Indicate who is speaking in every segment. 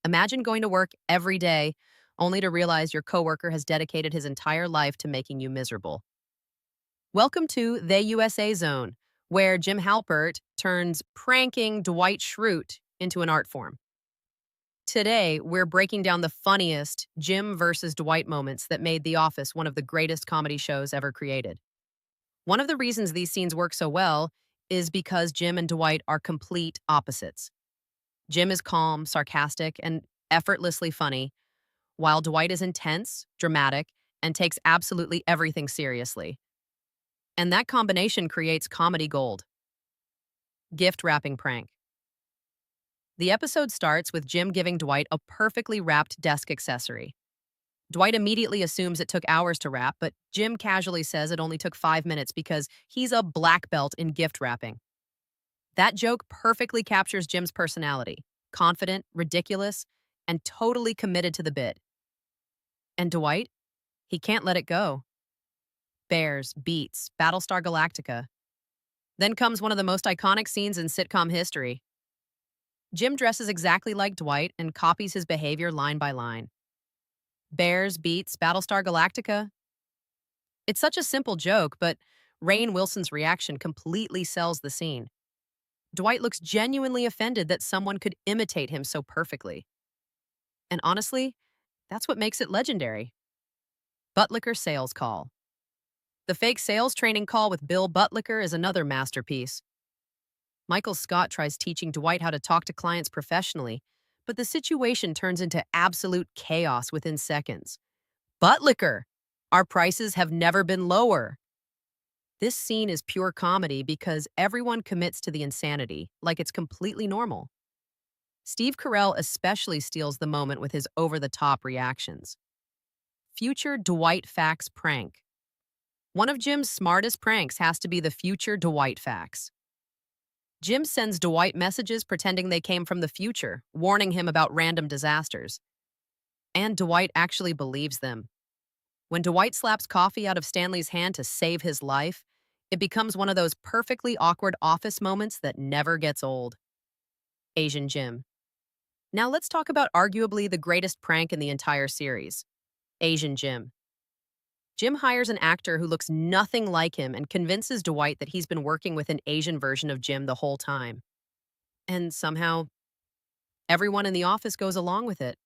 Speaker 1: Imagine going to work every day only to realize your coworker has dedicated his entire life to making you miserable. Welcome to the USA Zone, where Jim Halpert turns pranking Dwight Schrute into an art form. Today, we're breaking down the funniest Jim versus Dwight moments that made The Office one of the greatest comedy shows ever created. One of the reasons these scenes work so well is because Jim and Dwight are complete opposites. Jim is calm, sarcastic, and effortlessly funny, while Dwight is intense, dramatic, and takes absolutely everything seriously. And that combination creates comedy gold. Gift wrapping prank. The episode starts with Jim giving Dwight a perfectly wrapped desk accessory. Dwight immediately assumes it took hours to wrap, but Jim casually says it only took 5 minutes because he's a black belt in gift wrapping. That joke perfectly captures Jim's personality: confident, ridiculous, and totally committed to the bit. And Dwight? He can't let it go. Bears, Beets, Battlestar Galactica. Then comes one of the most iconic scenes in sitcom history. Jim dresses exactly like Dwight and copies his behavior line by line. Bears, Beets, Battlestar Galactica. It's such a simple joke, but Rainn Wilson's reaction completely sells the scene. Dwight looks genuinely offended that someone could imitate him so perfectly. And honestly, that's what makes it legendary. Buttlicker sales call. The fake sales training call with Bill Buttlicker is another masterpiece. Michael Scott tries teaching Dwight how to talk to clients professionally, but the situation turns into absolute chaos within seconds. Buttlicker! Our prices have never been lower. This scene is pure comedy because everyone commits to the insanity, like it's completely normal. Steve Carell especially steals the moment with his over-the-top reactions. Future Dwight fax prank. One of Jim's smartest pranks has to be the future Dwight fax. Jim sends Dwight messages pretending they came from the future, warning him about random disasters. And Dwight actually believes them. When Dwight slaps coffee out of Stanley's hand to save his life, it becomes one of those perfectly awkward office moments that never gets old. Asian Jim. Now let's talk about arguably the greatest prank in the entire series. Asian Jim. Jim hires an actor who looks nothing like him and convinces Dwight that he's been working with an Asian version of Jim the whole time. And somehow, everyone in the office goes along with it.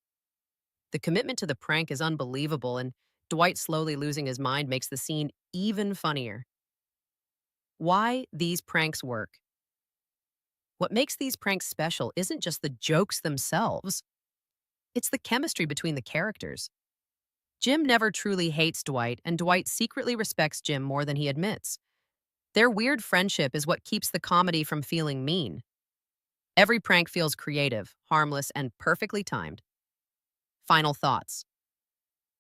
Speaker 1: The commitment to the prank is unbelievable, and Dwight slowly losing his mind makes the scene even funnier. Why these pranks work. What makes these pranks special isn't just the jokes themselves. It's the chemistry between the characters. Jim never truly hates Dwight, and Dwight secretly respects Jim more than he admits. Their weird friendship is what keeps the comedy from feeling mean. Every prank feels creative, harmless, and perfectly timed. Final thoughts.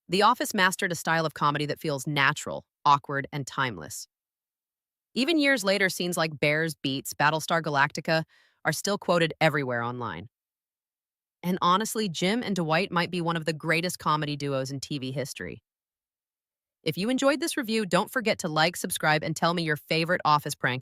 Speaker 1: The Office mastered a style of comedy that feels natural, awkward, and timeless. Even years later, scenes like Bears, Beets, Battlestar Galactica are still quoted everywhere online. And honestly, Jim and Dwight might be one of the greatest comedy duos in TV history. If you enjoyed this review, don't forget to like, subscribe, and tell me your favorite Office prank